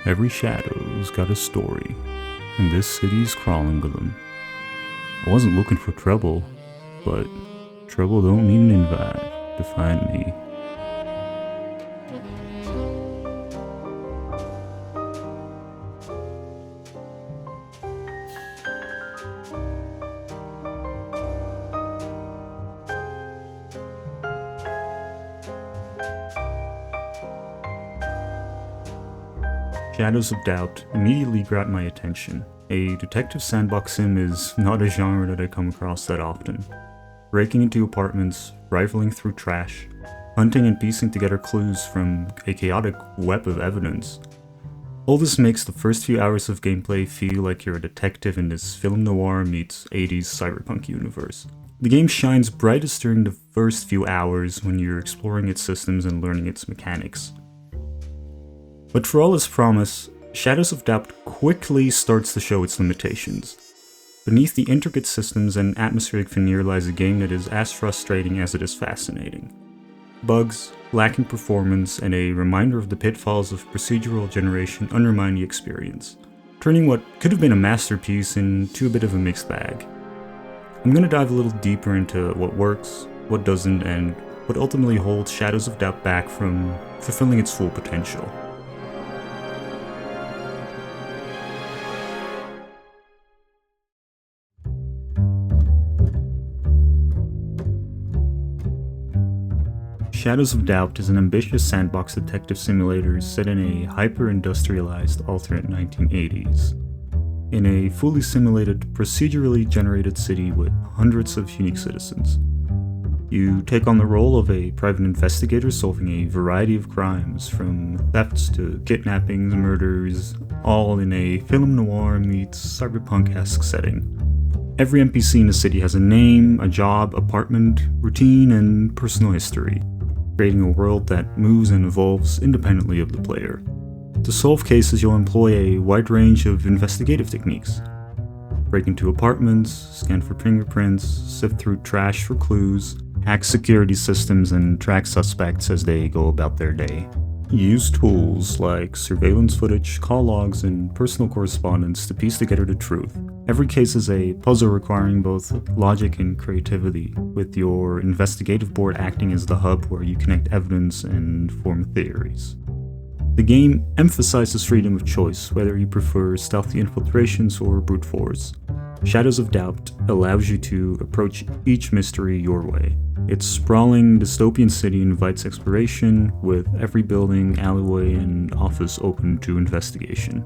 Every shadow's got a story, and this city's crawling with them. I wasn't looking for trouble, but trouble don't need an invite to find me. Shadows of Doubt immediately grabbed my attention. A detective sandbox sim is not a genre that I come across that often. Breaking into apartments, rifling through trash, hunting and piecing together clues from a chaotic web of evidence. All this makes the first few hours of gameplay feel like you're a detective in this film noir meets 80s cyberpunk universe. The game shines brightest during the first few hours when you're exploring its systems and learning its mechanics. But for all its promise, Shadows of Doubt quickly starts to show its limitations. Beneath the intricate systems and atmospheric veneer lies a game that is as frustrating as it is fascinating. Bugs, lacking performance, and a reminder of the pitfalls of procedural generation undermine the experience, turning what could have been a masterpiece into a bit of a mixed bag. I'm going to dive a little deeper into what works, what doesn't, and what ultimately holds Shadows of Doubt back from fulfilling its full potential. Shadows of Doubt is an ambitious sandbox detective simulator set in a hyper-industrialized alternate 1980s. In a fully simulated, procedurally generated city with hundreds of unique citizens. You take on the role of a private investigator solving a variety of crimes, from thefts to kidnappings, murders, all in a film noir meets cyberpunk-esque setting. Every NPC in the city has a name, a job, apartment, routine, and personal history, creating a world that moves and evolves independently of the player. To solve cases, you'll employ a wide range of investigative techniques. Break into apartments, scan for fingerprints, sift through trash for clues, hack security systems, and track suspects as they go about their day. Use tools like surveillance footage, call logs, and personal correspondence to piece together the truth. Every case is a puzzle requiring both logic and creativity, with your investigative board acting as the hub where you connect evidence and form theories. The game emphasizes freedom of choice, whether you prefer stealthy infiltrations or brute force. Shadows of Doubt allows you to approach each mystery your way. Its sprawling dystopian city invites exploration, with every building, alleyway, and office open to investigation.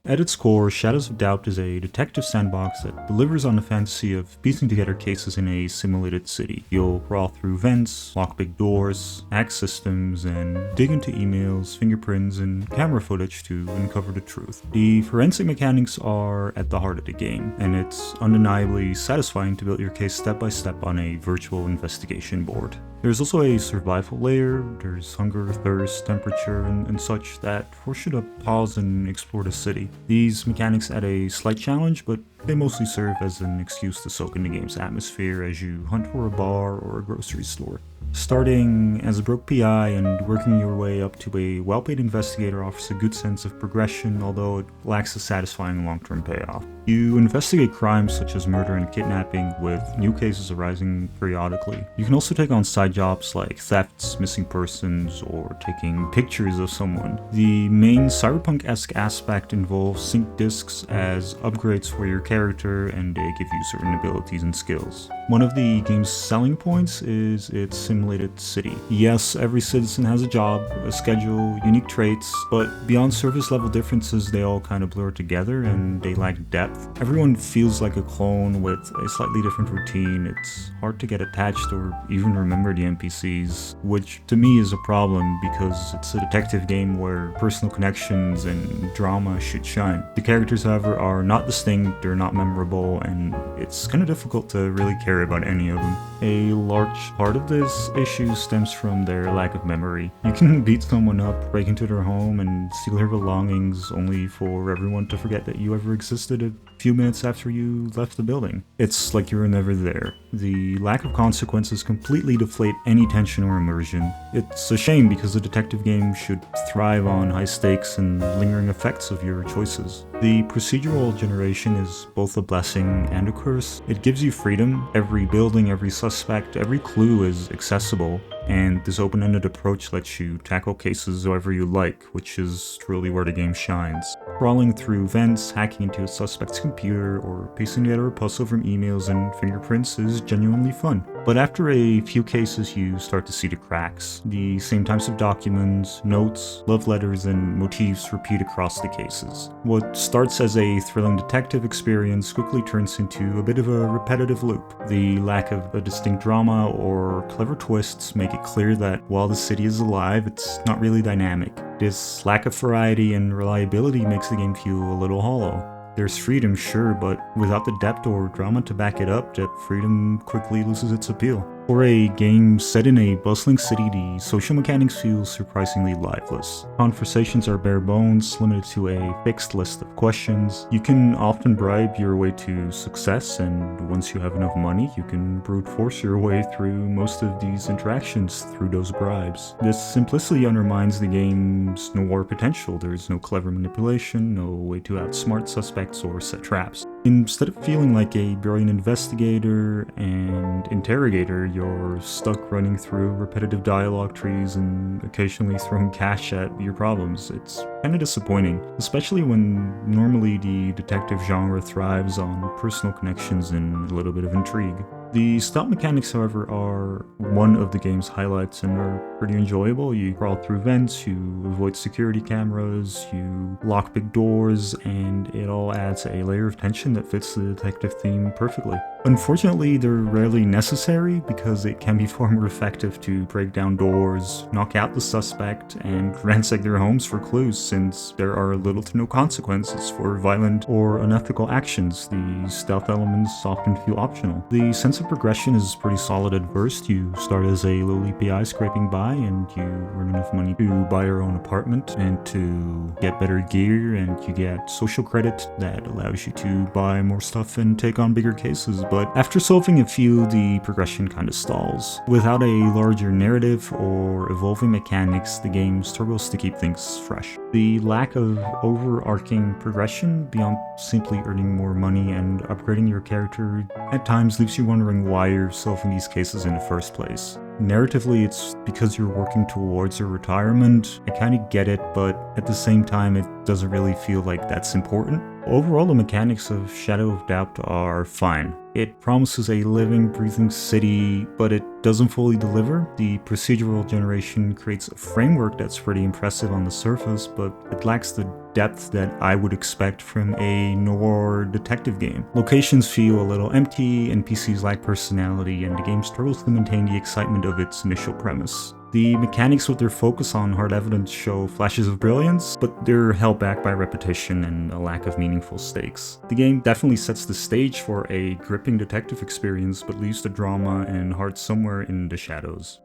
At its core, Shadows of Doubt is a detective sandbox that delivers on the fantasy of piecing together cases in a simulated city. You'll crawl through vents, lock big doors, hack systems, and dig into emails, fingerprints, and camera footage to uncover the truth. The forensic mechanics are at the heart of the game, and it's undeniably satisfying to build your case step by step on a virtual investigation board. There's also a survival layer. There's hunger, thirst, temperature, and such that force you to pause and explore the city. These mechanics add a slight challenge, but they mostly serve as an excuse to soak in the game's atmosphere as you hunt for a bar or a grocery store. Starting as a broke PI and working your way up to a well-paid investigator offers a good sense of progression, although it lacks a satisfying long-term payoff. You investigate crimes such as murder and kidnapping, with new cases arising periodically. You can also take on side jobs like thefts, missing persons, or taking pictures of someone. The main cyberpunk-esque aspect involves sync discs as upgrades for your character, and they give you certain abilities and skills. One of the game's selling points is its simulated city. Yes, every citizen has a job, a schedule, unique traits, but beyond surface level differences, they all kind of blur together and they lack depth. Everyone feels like a clone with a slightly different routine. It's hard to get attached or even remember the NPCs, which to me is a problem because it's a detective game where personal connections and drama should shine. The characters, however, are not distinct, they're not memorable, and it's kind of difficult to really care about any of them. A large part of this issue stems from their lack of memory. You can beat someone up, break into their home, and steal their belongings only for everyone to forget that you ever existed a few minutes after you left the building. It's like you were never there. The lack of consequences completely deflate any tension or immersion. It's a shame because a detective game should thrive on high stakes and lingering effects of your choices. The procedural generation is both a blessing and a curse. It gives you freedom. Every building, every suspect, every clue is accessible, and this open-ended approach lets you tackle cases however you like, which is truly where the game shines. Crawling through vents, hacking into a suspect's computer, or piecing together a puzzle from emails and fingerprints is genuinely fun. But after a few cases, you start to see the cracks. The same types of documents, notes, love letters, and motifs repeat across the cases. What starts as a thrilling detective experience quickly turns into a bit of a repetitive loop. The lack of a distinct drama or clever twists make it clear that while the city is alive, it's not really dynamic. This lack of variety and reliability makes the game feel a little hollow. There's freedom, sure, but without the depth or drama to back it up, that freedom quickly loses its appeal. For a game set in a bustling city, the social mechanics feel surprisingly lifeless. Conversations are bare bones, limited to a fixed list of questions. You can often bribe your way to success, and once you have enough money, you can brute force your way through most of these interactions through those bribes. This simplicity undermines the game's noir potential. There's no clever manipulation, no way to outsmart suspects or set traps. Instead of feeling like a brilliant investigator and interrogator, you're stuck running through repetitive dialogue trees and occasionally throwing cash at your problems. It's kinda disappointing, especially when normally the detective genre thrives on personal connections and a little bit of intrigue. The stealth mechanics, however, are one of the game's highlights and are pretty enjoyable. You crawl through vents, you avoid security cameras, you lock big doors, and it all adds a layer of tension that fits the detective theme perfectly. Unfortunately, they're rarely necessary because it can be far more effective to break down doors, knock out the suspect, and ransack their homes for clues, since there are little to no consequences for violent or unethical actions. The stealth elements often feel optional. The sense of progression is pretty solid at first. You start as a lowly PI scraping by, and you earn enough money to buy your own apartment and to get better gear, and you get social credit that allows you to buy more stuff and take on bigger cases. But after solving a few, the progression kind of stalls. Without a larger narrative or evolving mechanics, the game struggles to keep things fresh. The lack of overarching progression beyond simply earning more money and upgrading your character at times leaves you wondering why you're solving these cases in the first place. Narratively, it's because you're working towards your retirement. I kind of get it, but at the same time, it doesn't really feel like that's important. Overall, the mechanics of Shadow of Doubt are fine. It promises a living, breathing city, but it doesn't fully deliver. The procedural generation creates a framework that's pretty impressive on the surface, but it lacks the depth that I would expect from a noir detective game. Locations feel a little empty, NPCs lack personality, and the game struggles to maintain the excitement of its initial premise. The mechanics with their focus on hard evidence show flashes of brilliance, but they're held back by repetition and a lack of meaningful stakes. The game definitely sets the stage for a gripping detective experience, but leaves the drama and heart somewhere in the shadows.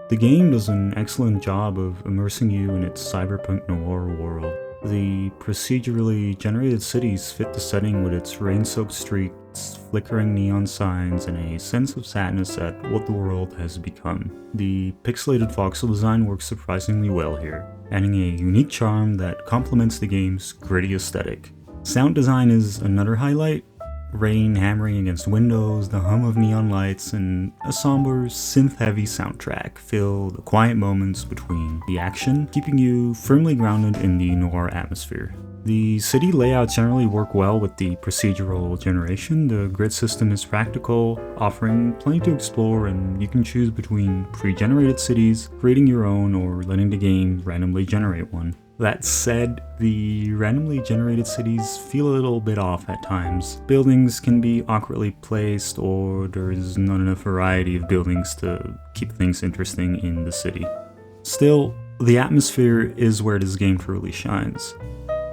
The game does an excellent job of immersing you in its cyberpunk-noir world. The procedurally generated cities fit the setting with its rain-soaked streets, flickering neon signs, and a sense of sadness at what the world has become. The pixelated voxel design works surprisingly well here, adding a unique charm that complements the game's gritty aesthetic. Sound design is another highlight. Rain hammering against windows, the hum of neon lights, and a somber, synth-heavy soundtrack fill the quiet moments between the action, keeping you firmly grounded in the noir atmosphere. The city layouts generally work well with the procedural generation. The grid system is practical, offering plenty to explore, and you can choose between pre-generated cities, creating your own, or letting the game randomly generate one. That said, the randomly generated cities feel a little bit off at times. Buildings can be awkwardly placed, or there is not enough variety of buildings to keep things interesting in the city. Still, the atmosphere is where this game truly shines.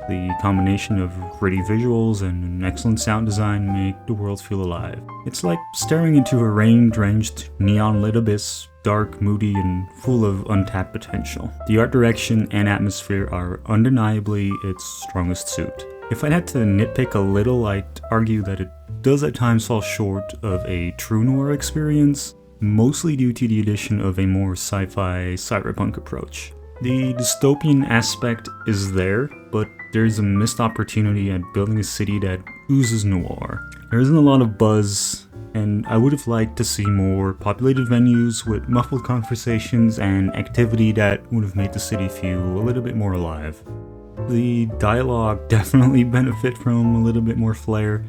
The combination of gritty visuals and an excellent sound design make the world feel alive. It's like staring into a rain-drenched, neon-lit abyss, dark, moody, and full of untapped potential. The art direction and atmosphere are undeniably its strongest suit. If I had to nitpick a little, I'd argue that it does at times fall short of a true noir experience, mostly due to the addition of a more sci-fi cyberpunk approach. The dystopian aspect is there, but there's a missed opportunity at building a city that oozes noir. There isn't a lot of buzz, and I would have liked to see more populated venues with muffled conversations and activity that would have made the city feel a little bit more alive. The dialogue definitely benefit from a little bit more flair,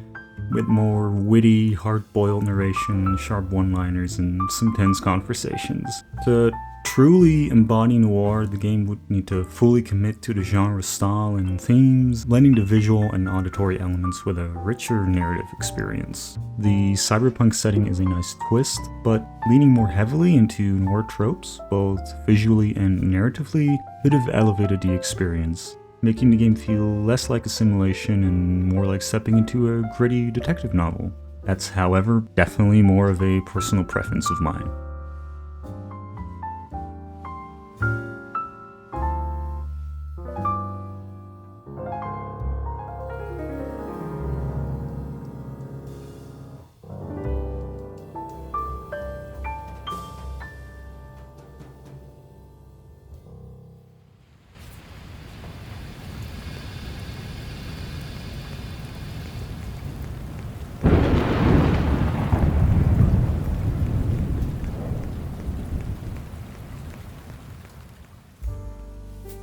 with more witty, hard-boiled narration, sharp one-liners, and some tense conversations. To truly embody noir, the game would need to fully commit to the genre style and themes, blending the visual and auditory elements with a richer narrative experience. The cyberpunk setting is a nice twist, but leaning more heavily into noir tropes, both visually and narratively, could have elevated the experience, making the game feel less like a simulation and more like stepping into a gritty detective novel. That's, however, definitely more of a personal preference of mine.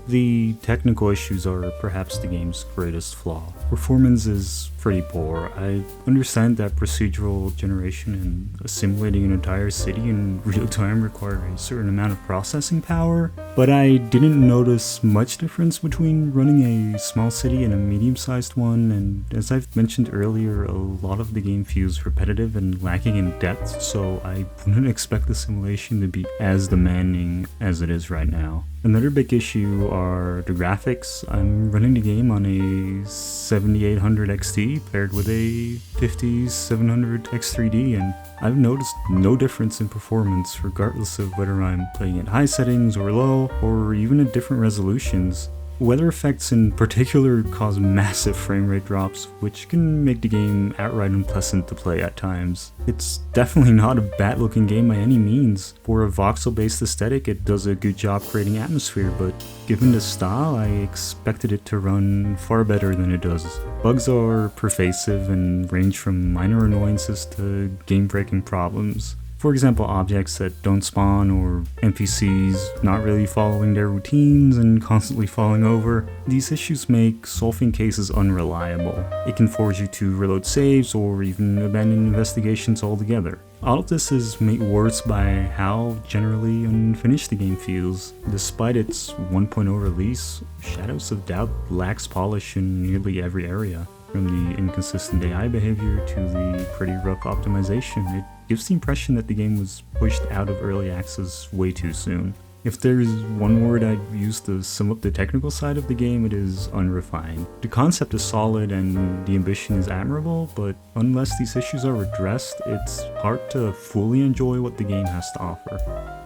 The technical issues are perhaps the game's greatest flaw. Performance is pretty poor. I understand that procedural generation and assimilating an entire city in real time require a certain amount of processing power, but I didn't notice much difference between running a small city and a medium-sized one, and as I've mentioned earlier, a lot of the game feels repetitive and lacking in depth, so I wouldn't expect the simulation to be as demanding as it is right now. Another big issue are the graphics. I'm running the game on a 7800 XT paired with a 5700 X3D, and I've noticed no difference in performance regardless of whether I'm playing at high settings or low, or even at different resolutions. Weather effects in particular cause massive frame rate drops, which can make the game outright unpleasant to play at times. It's definitely not a bad looking game by any means. For a voxel based aesthetic, it does a good job creating atmosphere, but given the style, I expected it to run far better than it does. Bugs are pervasive and range from minor annoyances to game breaking problems. For example, objects that don't spawn, or NPCs not really following their routines and constantly falling over. These issues make solving cases unreliable. It can force you to reload saves or even abandon investigations altogether. All of this is made worse by how generally unfinished the game feels. Despite its 1.0 release, Shadows of Doubt lacks polish in nearly every area. From the inconsistent AI behavior to the pretty rough optimization, it gives the impression that the game was pushed out of early access way too soon. If there's one word I'd use to sum up the technical side of the game, it is unrefined. The concept is solid and the ambition is admirable, but unless these issues are addressed, it's hard to fully enjoy what the game has to offer.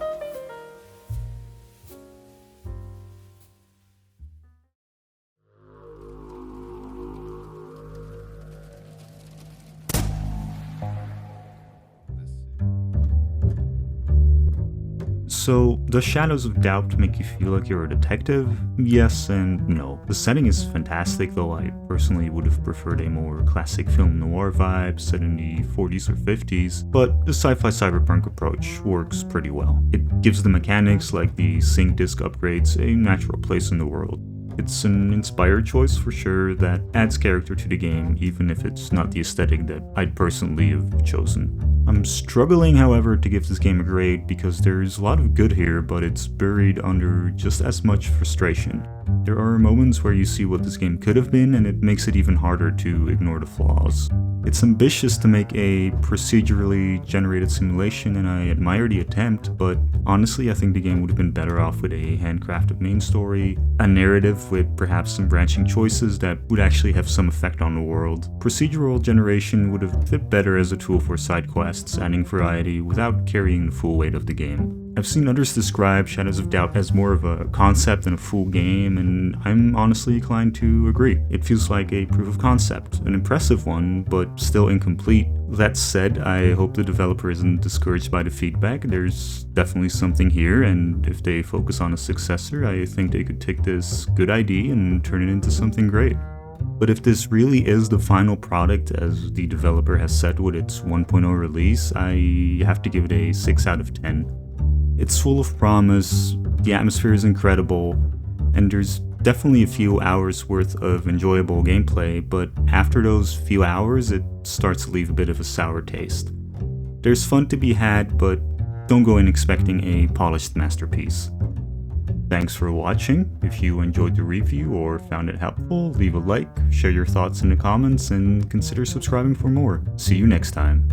So, does Shadows of Doubt make you feel like you're a detective? Yes and no. The setting is fantastic, though I personally would have preferred a more classic film noir vibe set in the 40s or 50s, but the sci-fi cyberpunk approach works pretty well. It gives the mechanics like the sync disk upgrades a natural place in the world. It's an inspired choice for sure that adds character to the game, even if it's not the aesthetic that I'd personally have chosen. I'm struggling, however, to give this game a grade because there's a lot of good here, but it's buried under just as much frustration. There are moments where you see what this game could have been, and it makes it even harder to ignore the flaws. It's ambitious to make a procedurally generated simulation, and I admire the attempt, but honestly I think the game would have been better off with a handcrafted main story, a narrative with perhaps some branching choices that would actually have some effect on the world. Procedural generation would have fit better as a tool for side quests, adding variety without carrying the full weight of the game. I've seen others describe Shadows of Doubt as more of a concept than a full game, and I'm honestly inclined to agree. It feels like a proof of concept, an impressive one, but still incomplete. That said, I hope the developer isn't discouraged by the feedback. There's definitely something here, and if they focus on a successor, I think they could take this good idea and turn it into something great. But if this really is the final product, as the developer has said with its 1.0 release, I have to give it a 6 out of 10. It's full of promise, the atmosphere is incredible, and there's definitely a few hours worth of enjoyable gameplay, but after those few hours it starts to leave a bit of a sour taste. There's fun to be had, but don't go in expecting a polished masterpiece. Thanks for watching. If you enjoyed the review or found it helpful, leave a like, share your thoughts in the comments, and consider subscribing for more. See you next time.